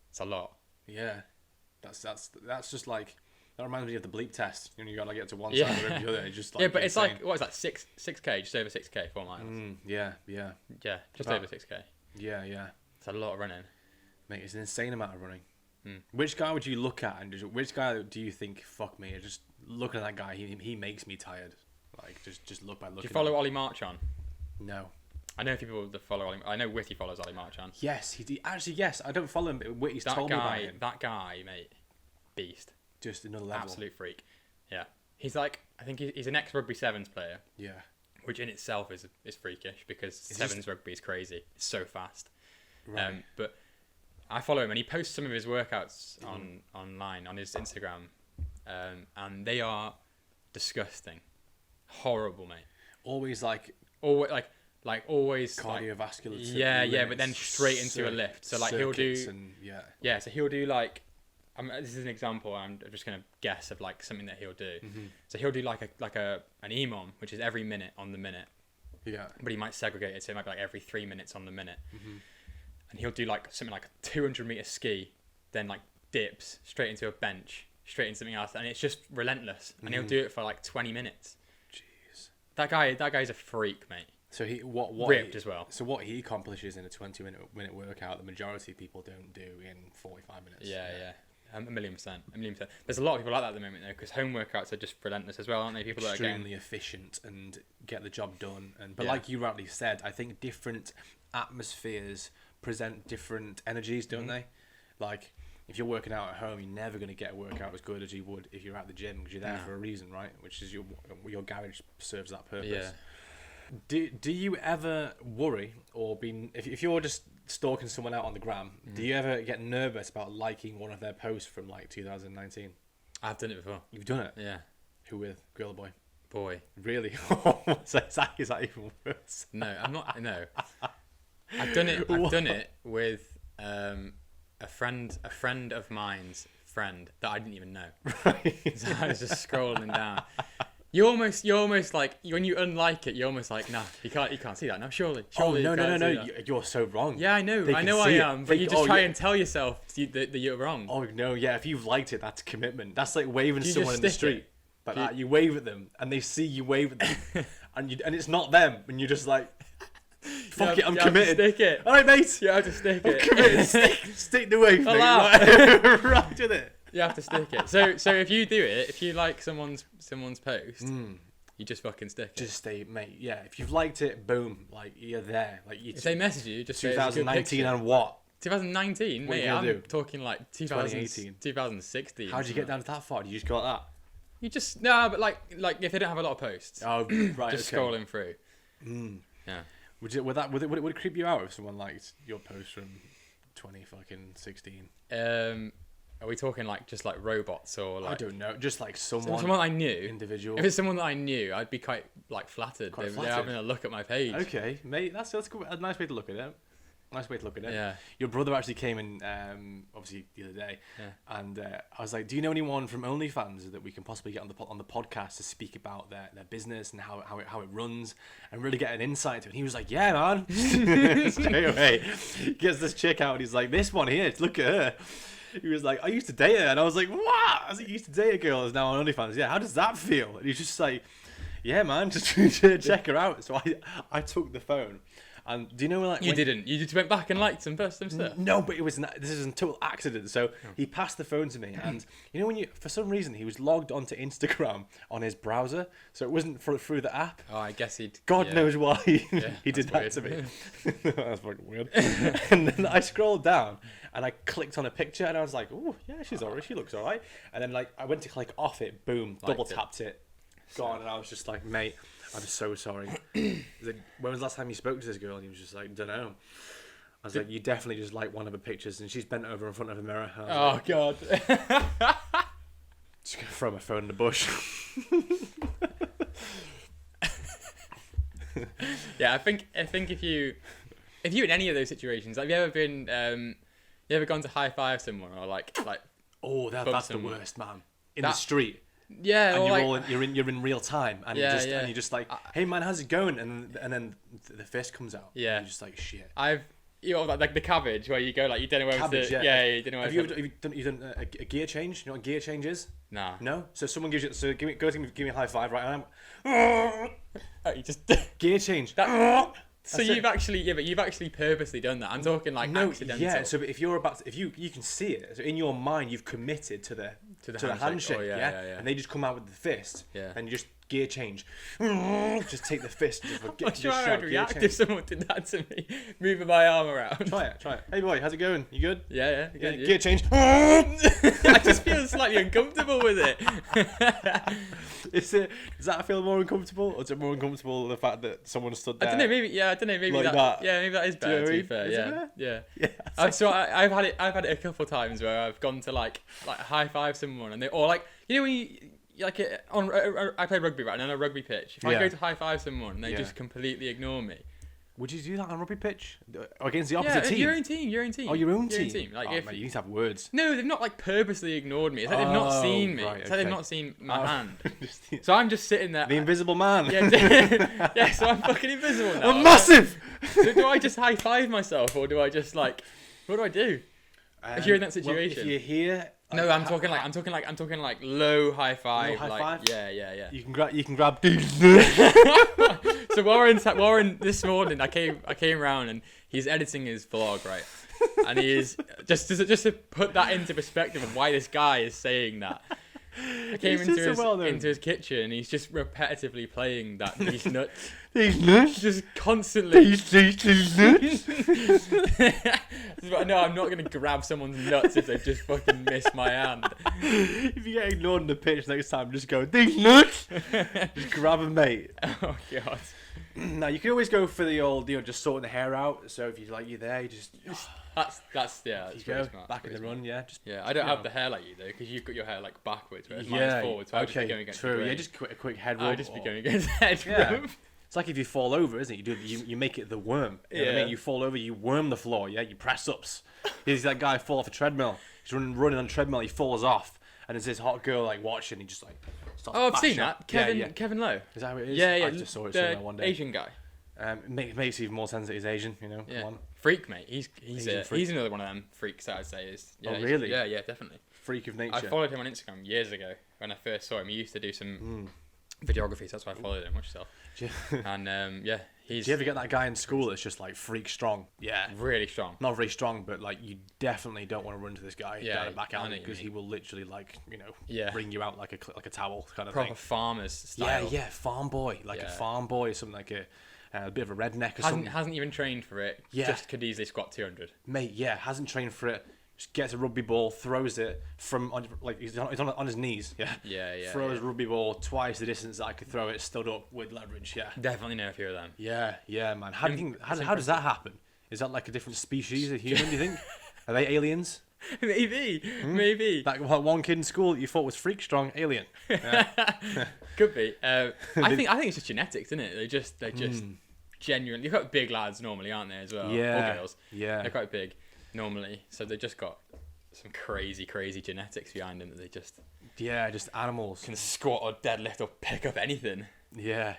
it's a lot. Yeah, that's just like that reminds me of the bleep test. You gotta get to one side or the other. It's just like but it's like what is that 6k, just over 6k, 4 miles. Yeah, just over 6k. Yeah. It's a lot of running, mate. It's an insane amount of running. Which guy would you look at and which guy do you think, fuck me, just looking at that guy, he makes me tired. Like just look by looking. Do you follow Ollie Marchand? No. I know a few people that follow Ollie. I know Witty follows Ollie Marchand. Yes, yes. I don't follow him, but Witty's told me about him. That guy, mate, beast. Just another level. Absolute freak. Yeah, he's like, I think he's an ex-rugby sevens player. Yeah. Which in itself is freakish because sevens rugby is crazy. It's so fast. Right. But I follow him and he posts some of his workouts online on his Instagram, and they are disgusting, horrible, mate. Always like always cardiovascular. Yeah, but then straight into a lift. So like he'll do so he'll do like. This is an example. I'm just gonna guess of like something that he'll do. So he'll do like an EMOM, which is every minute on the minute. Yeah. But he might segregate it, so it might be like every 3 minutes on the minute. And he'll do like something like a 200-meter ski, then like dips straight into a bench, straight into something else, and it's just relentless. And he'll do it for like 20 minutes. Jeez. That guy's a freak, mate. So he ripped as well. So what he accomplishes in a 20-minute workout, the majority of people don't do in 45 minutes. Yeah. 1,000,000%. There's a lot of people like that at the moment though, because home workouts are just relentless as well, aren't they? People that are extremely efficient and get the job done. But like you rightly said, I think different atmospheres present different energies, don't they? Like if you're working out at home, you're never going to get a workout as good as you would if you're at the gym, because you're there for a reason, right? Which is your garage serves that purpose. Yeah. Do you ever worry or if you're just stalking someone out on the gram, do you ever get nervous about liking one of their posts from like 2019? I've done it before. You've done it? Yeah. Who with? Girl or boy? Boy. Really? Is that even worse? No, I'm not. No. I've done it with a friend of mine's friend that I didn't even know. Right. So I was just scrolling down. You're almost like when you unlike it, you're almost like, nah, you can't see that now. Surely. Oh no! You're so wrong. Yeah, I know I am, but you just try and tell yourself that you're wrong. Oh no, yeah. If you've liked it, that's commitment. That's like waving someone in the street. But that you wave at them, and they see you wave at them, and it's not them, and you're just like, fuck it, I'm committed. Stick it. All right, mate. You have to stick it. Committed. Stick the wave thing. Right with it. You have to stick it. So if you do it, if you like someone's post, you just fucking stick it. Just stay, mate. Yeah, if you've liked it, boom, like you're there. Like if they message you, just 2019 and what? 2019, mate. I'm talking like 2018, 2016. How'd you get down to that far? Did you just go like that? You just no, but like if they don't have a lot of posts. Oh, right. Just scrolling through. Yeah. Would it creep you out if someone liked your post from 2016? Are we talking like just like robots or like? I don't know, just like someone I knew, individual. If it's someone that I knew, I'd be quite like flattered. They're having a look at my page. Okay, mate, that's cool. A nice way to look at it. Yeah. Your brother actually came in, obviously the other day, and I was like, "Do you know anyone from OnlyFans that we can possibly get on the podcast to speak about their business and how it runs and really get an insight to it?" And he was like, "Yeah, man." Straight away, he gets this chick out and he's like, "This one here, look at her." He was like, "I used to date her," and I was like, "What?" I was like, "You used to date a girl who's now on OnlyFans? Yeah, how does that feel?" And he's just like, "Yeah, man, just check her out." So I took the phone. And do you know like you just went back and liked some stuff? No, but this is a total accident. So he passed the phone to me, and you know when for some reason he was logged onto Instagram on his browser, so it wasn't through the app. Oh, I guess God knows why he did that to me. That's fucking weird. And then I scrolled down and I clicked on a picture and I was like, "Oh yeah, she's alright. She looks alright." And then like I went to click off it, boom, double tapped it, gone, and I was just like, "Mate, I'm so sorry." Like, when was the last time you spoke to this girl? And he was just like, "Don't know." I was like, "You definitely just like one of her pictures," and she's bent over in front of a mirror. Oh like, God! Just gonna throw my phone in the bush. Yeah, I think if you in any of those situations, have you ever been you ever gone to high five someone or like oh that's the worst, man. In the street. Yeah, and you're in real time, and and you're just like, "Hey man, how's it going?" And then the fist comes out. Yeah, and you're just like, "Shit." Like the cabbage where you go like you don't know where to. Yeah, you don't know where. Have you done a gear change? You know what gear change is? Nah. No. So someone gives you give me a high five, right? And I'm. You just gear change. So you've actually purposely done that. I'm talking like accidental. Yeah. So if you can see it. So in your mind, you've committed to the handshake. Oh, yeah. And they just come out with the fist. Yeah. And you just gear change. Just take the fist. I'm sure I would react if someone did that to me, moving my arm around. Try it. Hey boy, how's it going? You good? Yeah. Gear change. I just feel slightly uncomfortable with it. Does that feel more uncomfortable, or is it more uncomfortable the fact that someone stood there? I don't know. Maybe like that. Yeah, maybe that is better. To be fair, yeah. I've had it a couple of times where I've gone to like high five someone, and or like you know when you. Like I play rugby right, and on a rugby pitch, if I go to high five someone and they just completely ignore me, would you do that on a rugby pitch against the opposite team? Your own team. Oh, your own team. Like, mate, you need to have words. No, they've not like purposely ignored me. It's like they've not seen me. It's like they've not seen my hand. So I'm just sitting there. The invisible man. Yeah, so I'm fucking invisible now. I'm massive. So do I just high five myself, or do I just like, what do I do? If you're in that situation. Well, if you're here. No, I'm talking like low high five. Low high five? Yeah. You can grab. So Warren this morning I came round and he's editing his vlog, right? And he is just to put that into perspective of why this guy is saying that. I came into his kitchen and he's just repetitively playing that these nuts. These nuts? Just constantly. These nuts? No, I'm not going to grab someone's nuts if they've just fucking missed my hand. If you get ignored on the pitch next time, just go, "These nuts!" Just grab them, mate. Oh, God. Now, you can always go for the old, just sorting the hair out. So if you're there, you just... That's go smart. Back in the run, yeah. I don't have the hair like you though, because you've got your hair like backwards, whereas mine's forwards. So okay, going against true. Yeah, just a quick head rub. I'll just be going against head rub. It's like if you fall over, isn't it? You make it the worm. You know what I mean? You fall over, you worm the floor. Yeah, you press ups. He's that guy fall off a treadmill. He's running on a treadmill. He falls off, and there's this hot girl like watching. He just like. I've seen that. Kevin Lowe. Is that what it is? Yeah. I just saw it somewhere one day. Asian guy. Makes even more sense that he's Asian, Yeah. Freak, mate. He's another one of them freaks that I'd say is. Yeah, really? Yeah, definitely. Freak of nature. I followed him on Instagram years ago when I first saw him. He used to do some videography, so that's why I followed him. Watch yourself. And he's. Do you ever get that guy in school that's just like freak strong? Yeah. Really strong. Not very strong, but like you definitely don't want to run to this guy down and back alley because he will literally bring you out like a towel kind of proper thing. Farmers style. Yeah, farm boy, a farm boy, something like a bit of a redneck or something. Hasn't even trained for it. Yeah. Just could easily squat 200. Mate, hasn't trained for it. gets a rugby ball, throws it from he's on his knees. Throws rugby ball twice the distance that I could throw it, stood up with leverage. Yeah, definitely know a few of them. Yeah, man. How does that happen? Is that like a different species of human? Do you think? Are they aliens? Maybe. That one kid in school that you thought was freak strong, alien. Yeah. Could be. I think it's just genetics, isn't it? They're just genuinely. You've got big lads normally, aren't they, as well? Yeah. Or girls. Yeah. They're quite big normally, so they just got some crazy genetics behind them that they just. Yeah, just animals. Can squat or deadlift or pick up anything. Yeah.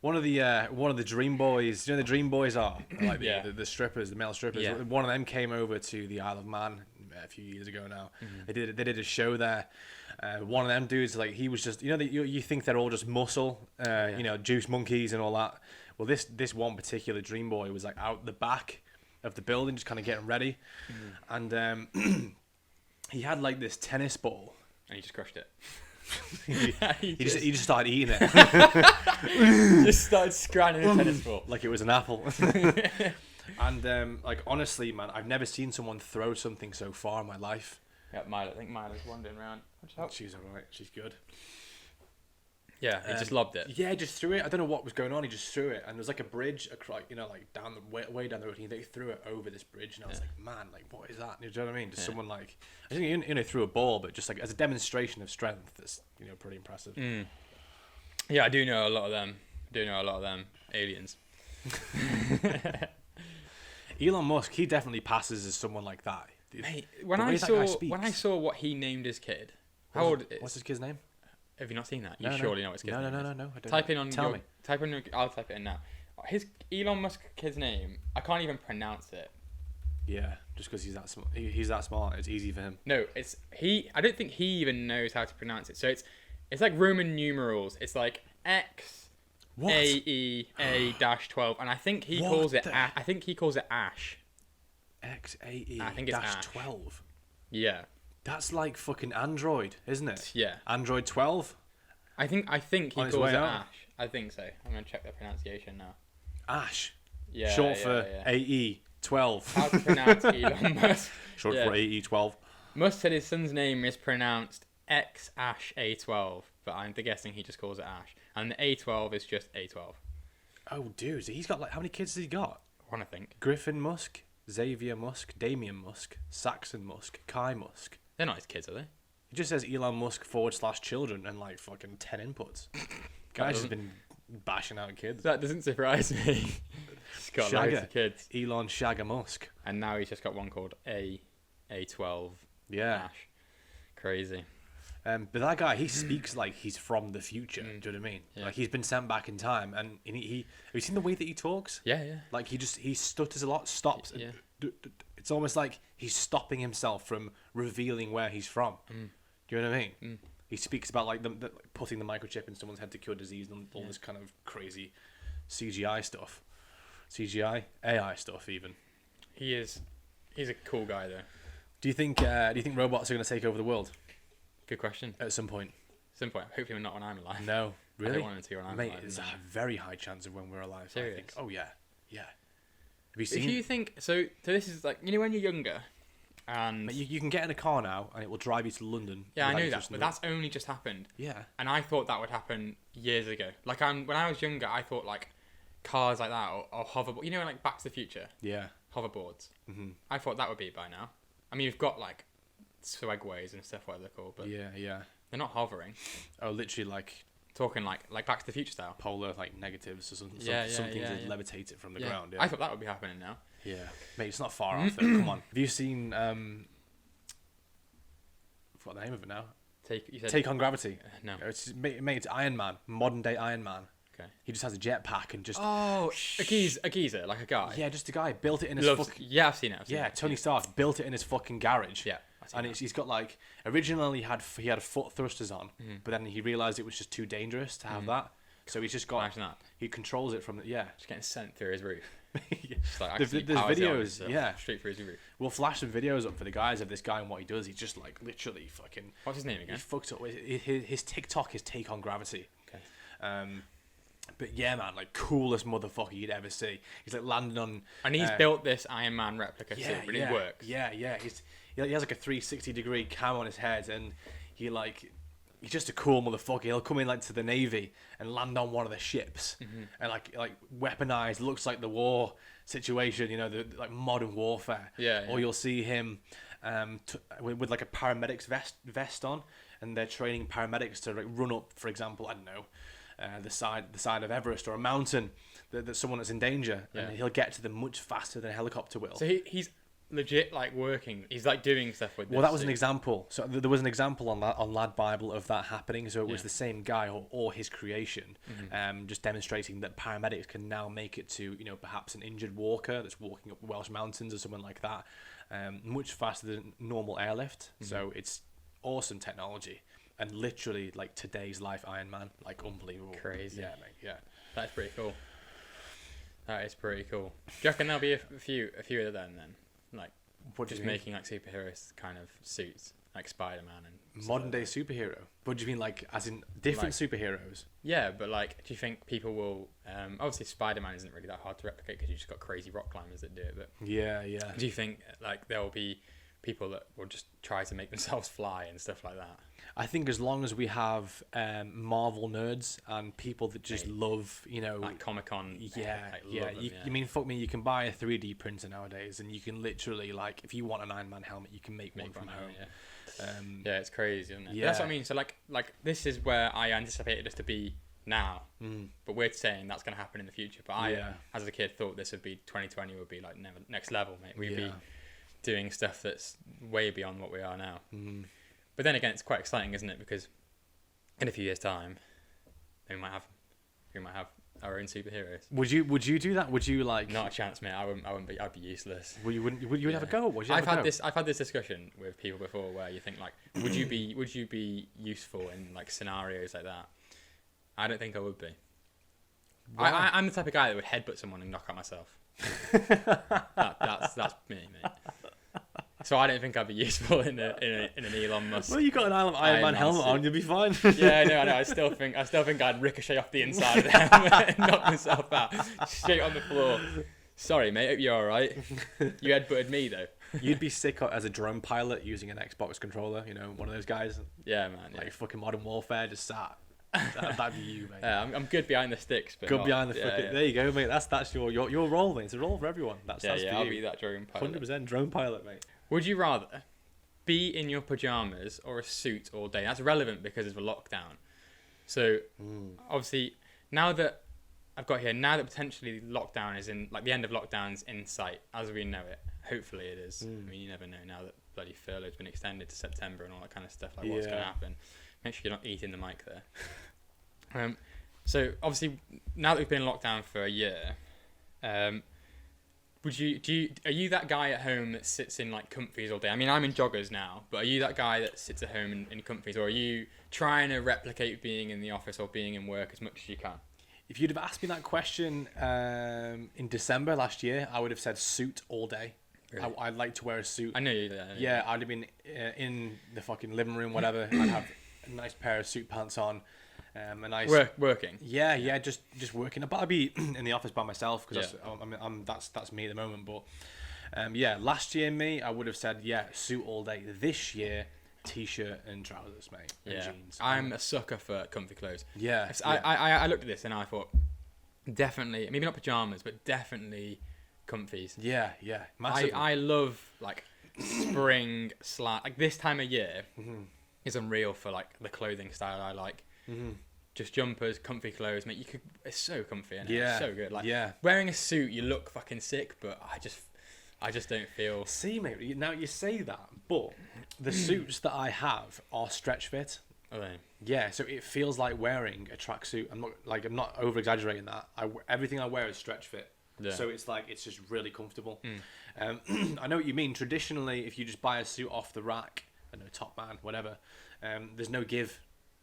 One of the Dream Boys, you know, the Dream Boys are like the strippers, the male strippers. Yeah. One of them came over to the Isle of Man a few years ago now. Mm-hmm. They did a show there. One of them dudes, like, he was just, you know, you think they're all just muscle, you know, juice monkeys and all that. Well, this one particular Dream Boy was like out the back of the building, just kind of getting ready, and he had like this tennis ball, and he just crushed it. he just started eating it. Just started scratching a tennis ball like it was an apple. And like, honestly, man, I've never seen someone throw something so far in my life. Yeah, Milo. I think Milo's wandering around. She's alright. She's good. Yeah, he just lobbed it. Yeah, just threw it. I don't know what was going on. He just threw it, and there was like a bridge across, you know, like down the way down the road. And he threw it over this bridge, and I was like, man, like, what is that? You know what I mean? Just someone like, I think you know, threw a ball, but just like as a demonstration of strength, that's, you know, pretty impressive. Yeah, I do know a lot of them. Aliens. Elon Musk, he definitely passes as someone like that. Mate, when I saw what he named his kid, what's his kid's name? Have you not seen that? You surely know his kid's name. No. I don't type know. in on. Tell me. Type in. I'll type it in now. His Elon Musk kid's name. I can't even pronounce it. Yeah, just because he's that smart. He's that smart. It's easy for him. No, it's he. I don't think he even knows how to pronounce it. So it's like Roman numerals. It's like X A E A-12, and I think he calls it. I think he calls it Ash. XAE. I think it's Ash. 12. Yeah. That's like fucking Android, isn't it? Yeah. Android 12? I think he calls it Ash. I think so. I'm going to check the pronunciation now. Ash? Yeah. Short for AE 12. How to pronounce Elon Musk. Short for AE 12. Musk said his son's name is pronounced X-Ash A12, but I'm guessing he just calls it Ash. And the A12 is just A12. Oh, dude. So he's got like, how many kids has he got? One, I think. Griffin Musk, Xavier Musk, Damien Musk, Saxon Musk, Kai Musk. They're not his kids, are they? It just says Elon Musk /children and like fucking 10 inputs. Guy's just been bashing out kids. That doesn't surprise me. He's got loads of kids. Elon Shagger Musk. And now he's just got one called A12. Yeah. Ash. Crazy. But that guy, he speaks like he's from the future. Do you know what I mean? Yeah. Like, he's been sent back in time, and he have you seen the way that he talks? Yeah. Like, he stutters a lot, stops. Yeah. It's almost like he's stopping himself from revealing where he's from. Do you know what I mean? He speaks about like putting the microchip in someone's head to cure disease and all this kind of crazy CGI stuff, AI stuff even. He's a cool guy though. Do you think robots are going to take over the world? Good question. At some point. Hopefully not when I'm alive. No, really? I don't want them to when I'm alive. Mate, there's a very high chance of when we're alive. Serious? I think. Oh yeah. Have you seen? If you think so this is like, you know, when you're younger, and mate, you can get in a car now and it will drive you to London. Yeah, I know that, but that's only just happened. Yeah. And I thought that would happen years ago. Like, when I was younger, I thought like cars like that or hoverboard. You know, like Back to the Future. Yeah. Hoverboards. Mm-hmm. I thought that would be by now. I mean, you've got like Swagways and stuff, whatever they're called, but yeah, they're not hovering. Oh, literally like talking like Back to the Future style. Polar like negatives or something. Something to levitate it from the ground. Yeah. I thought that would be happening now. Yeah, mate, it's not far off. Come on. Have you seen what the name of it now? Take on Gravity. No. It's it's Iron Man, modern day Iron Man. Okay. He just has a jetpack and just a geezer, like a guy. Yeah, just a guy built it in his Yeah, I've seen it. Tony Stark built it in his fucking garage. Yeah. And he's got like, originally he had foot thrusters on, but then he realized it was just too dangerous to have that. So he's just got. Imagine that. He controls it from the just getting sent through his roof. Like, there's videos, straight through his roof. We'll flash some videos up for the guys of this guy and what he does. He's just like literally fucking. What's his name again? He fucked up. His TikTok is Take on Gravity. Okay. But yeah, man, like coolest motherfucker you'd ever see. He's like landing on. And he's built this Iron Man replica too, but it works. Yeah. he has like a 360-degree cam on his head, and he's just a cool motherfucker. He'll come in like to the Navy and land on one of the ships, and like weaponized, looks like the war situation, the like modern warfare. Yeah. Or you'll see him with like a paramedics vest on, and they're training paramedics to like run up, for example, I don't know, the side of Everest or a mountain that someone that's in danger, and he'll get to them much faster than a helicopter will. So he's legit like working. He's like doing stuff with. Well, that was an example. So there was an example on Lad Bible of that happening. So it was the same guy or his creation, just demonstrating that paramedics can now make it to perhaps an injured walker that's walking up the Welsh mountains or something like that, much faster than normal airlift. So it's awesome technology, and literally like today's life Iron Man, like unbelievable. Crazy. Yeah, mate. Yeah, that's pretty cool. That is pretty cool. Do you reckon there'll be a few of them then? Like, just making like superheroes kind of suits, like Spider-Man and modern day superhero. What do you mean, like as in different superheroes? Yeah, but like, do you think people will? Obviously, Spider-Man isn't really that hard to replicate because you just got crazy rock climbers that do it. But yeah. Do you think like there will be people that will just try to make themselves fly and stuff like that? I think as long as we have Marvel nerds and people that just love, like Comic-Con. You mean, fuck me, you can buy a 3D printer nowadays, and you can literally, like, if you want an Iron Man helmet, you can make one from home. Yeah, it's crazy, isn't it? Yeah. But that's what I mean. So like this is where I anticipated us to be now, but we're saying that's going to happen in the future. But I, as a kid, thought this would be 2020 would be like next level, mate. We'd be doing stuff that's way beyond what we are now. But then again, it's quite exciting, isn't it? Because in a few years' time, we might have our own superheroes. Would you do that? Would you like? Not a chance, mate. I wouldn't be. I'd be useless. Would you have a go? I've had this discussion with people before where you think like, would you be useful in like scenarios like that? I don't think I would be. Wow. I'm the type of guy that would headbutt someone and knock out myself. That's me, mate. So I don't think I'd be useful in an Elon Musk. Well, you got an Iron Man helmet on, you'll be fine. Yeah, I know. I still think I'd ricochet off the inside of the helmet and knock myself out straight on the floor. Sorry, mate. Hope you're all right. You headbutted me though. You'd be sick as a drone pilot using an Xbox controller. One of those guys. Yeah, man. Like fucking Modern Warfare, just sat. That'd be you, mate. I'm good behind the sticks, but behind the fucking. There you go, mate. That's your role, mate. It's a role for everyone. That's for I'll you. be that drone pilot. 100% drone pilot, mate. Would you rather be in your pajamas or a suit all day? That's relevant because of the lockdown. So obviously now that potentially lockdown is in, like the end of lockdown's in sight as we know it. Hopefully it is. I mean, you never know now that bloody furlough's been extended to September and all that kind of stuff. Like what's going to happen? Make sure you're not eating the mic there. So obviously now that we've been in lockdown for a year, are you that guy at home that sits in like comfies all day? I mean, I'm in joggers now, but are you that guy that sits at home in comfies, or are you trying to replicate being in the office or being in work as much as you can? If you'd have asked me that question in December last year, I would have said suit all day. Really? I'd like to wear a suit. I know you. Yeah, I'd have been in the fucking living room, whatever. I'd have a nice pair of suit pants on. A nice working. Yeah, just working. But I'd be in the office by myself because that's me at the moment. But last year I would have said suit all day. This year, t-shirt and trousers, mate, and jeans. I'm a sucker for comfy clothes. Yeah, I looked at this and I thought definitely, maybe not pajamas, but definitely comfies. Yeah, massively. I love like spring like this time of year is unreal for like the clothing style I like. Just jumpers, comfy clothes, mate. It's so comfy, and it's so good. Like wearing a suit, you look fucking sick, but I just don't feel. See, mate. Now you say that, but the suits that I have are stretch fit. Oh, they? Yeah, so it feels like wearing a tracksuit. I'm not over exaggerating that. Everything I wear is stretch fit. Yeah. So it's just really comfortable. I know what you mean. Traditionally, if you just buy a suit off the rack, I know Top Man, whatever, there's no give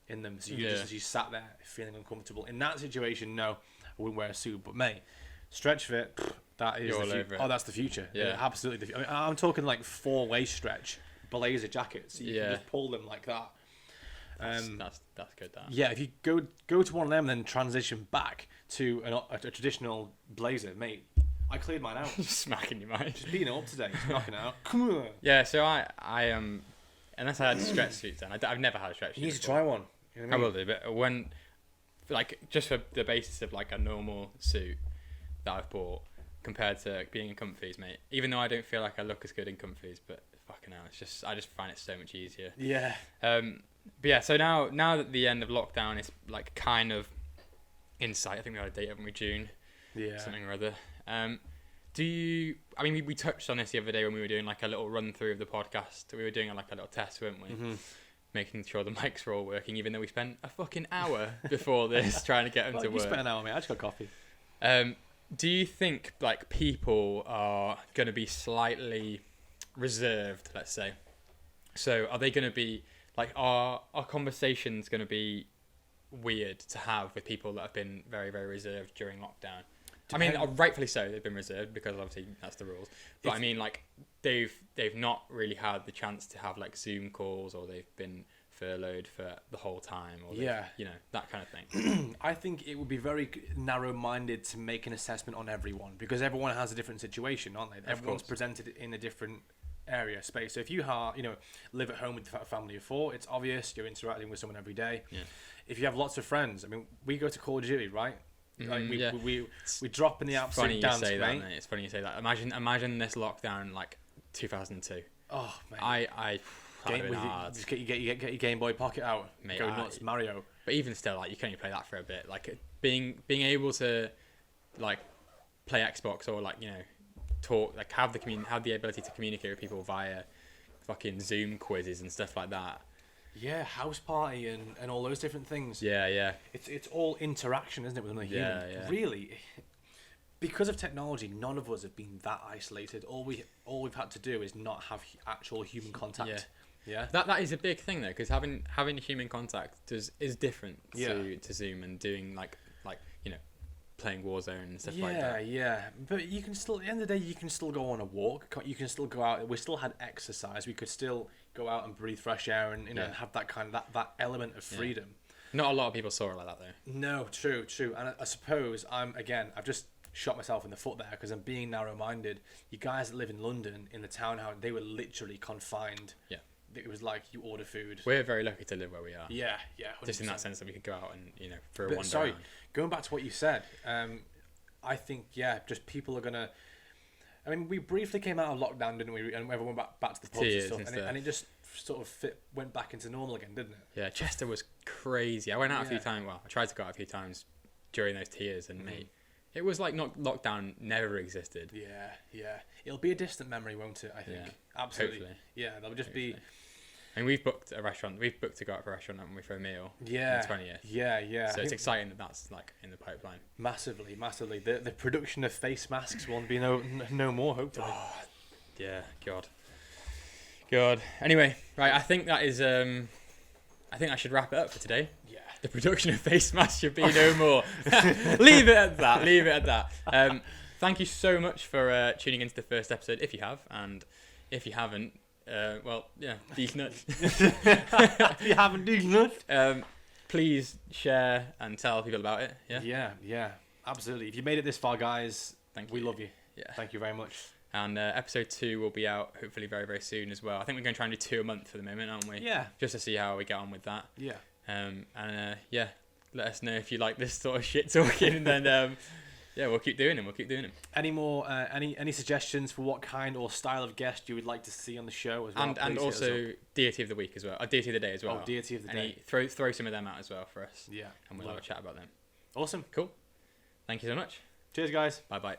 in them, so you sat there feeling uncomfortable. In that situation, no, I wouldn't wear a suit. But mate, stretch fit, that is that's the future. Yeah, absolutely. I mean, I'm talking like 4-way stretch blazer jackets. So you can just pull them like that. That's good. That. Yeah, if you go to one of them, then transition back to a traditional blazer, mate. I cleared mine out. Just smacking your mind. Just beating it up today. Just knocking it out. Come on. Yeah, so I am, unless I had stretch suits then, I've never had a stretch suit. You need to try one. You know what I mean? I will do, but when, like, just for the basis of like a normal suit that I've bought compared to being in comfies, mate. Even though I don't feel like I look as good in comfies, but fucking hell, I just find it so much easier. Yeah. But yeah, so now that the end of lockdown is like kind of in sight, I think we had a date, haven't we? June. Yeah. Something or other. We touched on this the other day when we were doing like a little run through of the podcast. We were doing like a little test, weren't we? Mm-hmm. Making sure the mics were all working, even though we spent a fucking hour before this trying to get them to work. You spent an hour, mate. I just got coffee. Do you think like people are going to be slightly reserved, let's say? So are they going to be like, are conversations going to be weird to have with people that have been very, very reserved during lockdown? I mean, rightfully so, they've been reserved because obviously that's the rules. But I mean, like, they've not really had the chance to have like Zoom calls, or they've been furloughed for the whole time, or that kind of thing. I think it would be very narrow-minded to make an assessment on everyone, because everyone has a different situation, aren't they? Everyone's presented in a different area, space. So if you live at home with a family of 4, it's obvious you're interacting with someone every day. Yeah. If you have lots of friends, I mean, we go to Call of Duty, right? Like we drop in the absolute dance, mate. It's funny you say that. Imagine this lockdown like 2002. Oh, mate. I just get your Game Boy Pocket out, mate. Go nuts, Mario. But even still, like, you can only play that for a bit. Like being able to like play Xbox, or like, you know, talk, like have the ability to communicate with people via fucking Zoom quizzes and stuff like that. Yeah, house party and all those different things. Yeah. It's all interaction, isn't it, with another human? Yeah. Really, because of technology, none of us have been that isolated. All we've had to do is not have actual human contact. Yeah. That is a big thing though, because having human contact is different to Zoom and doing like you know, playing Warzone and stuff like that. Yeah. But you can still, at the end of the day, you can still go on a walk. You can still go out. We still had exercise. We could still go out and breathe fresh air and have that kind of that element of freedom. Not a lot of people saw it like that though. No, true. And I suppose I've just shot myself in the foot there because I'm being narrow-minded. You guys that live in London in the townhouse, they were literally confined. Yeah. It was like you order food. We're very lucky to live where we are. Yeah. 100%. Just in that sense that we could go out and, you know, for a wander. Sorry, going back to what you said, I think just people are gonna. I mean, we briefly came out of lockdown, didn't we? And everyone went back to the pubs and stuff, and it just sort of went back into normal again, didn't it? Yeah, Chester was crazy. I went out a few times. Well, I tried to go out a few times during those years, and mate, it was like lockdown never existed. Yeah. It'll be a distant memory, won't it? I think. Yeah, absolutely. Hopefully. Yeah, there'll just be. And we've booked a restaurant. We've booked to go out for a restaurant, haven't we, for a meal? Yeah. On the 20th. Yeah. So it's exciting that's like in the pipeline. Massively. The production of face masks won't be no more, hopefully. Oh, yeah. God. Anyway, right. I think that is. I think I should wrap it up for today. Yeah. The production of face masks should be no more. Leave it at that. Thank you so much for tuning into the first episode, if you have, and if you haven't. These nuts. If you haven't, these nuts. Please share and tell people about it. Yeah, absolutely. If you made it this far, guys, we love you. Yeah, thank you very much. And episode 2 will be out hopefully very, very soon as well. I think we're going to try and do 2 a month for the moment, aren't we? Yeah. Just to see how we get on with that. Yeah. Let us know if you like this sort of shit talking, and then. Yeah, we'll keep doing them. Any more, any suggestions for what kind or style of guest you would like to see on the show as well? And also Deity of the week as well. Deity of the day as well. Oh, Deity of the day. Throw some of them out as well for us. Yeah. And we'll have a chat about them. Awesome. Cool. Thank you so much. Cheers, guys. Bye-bye.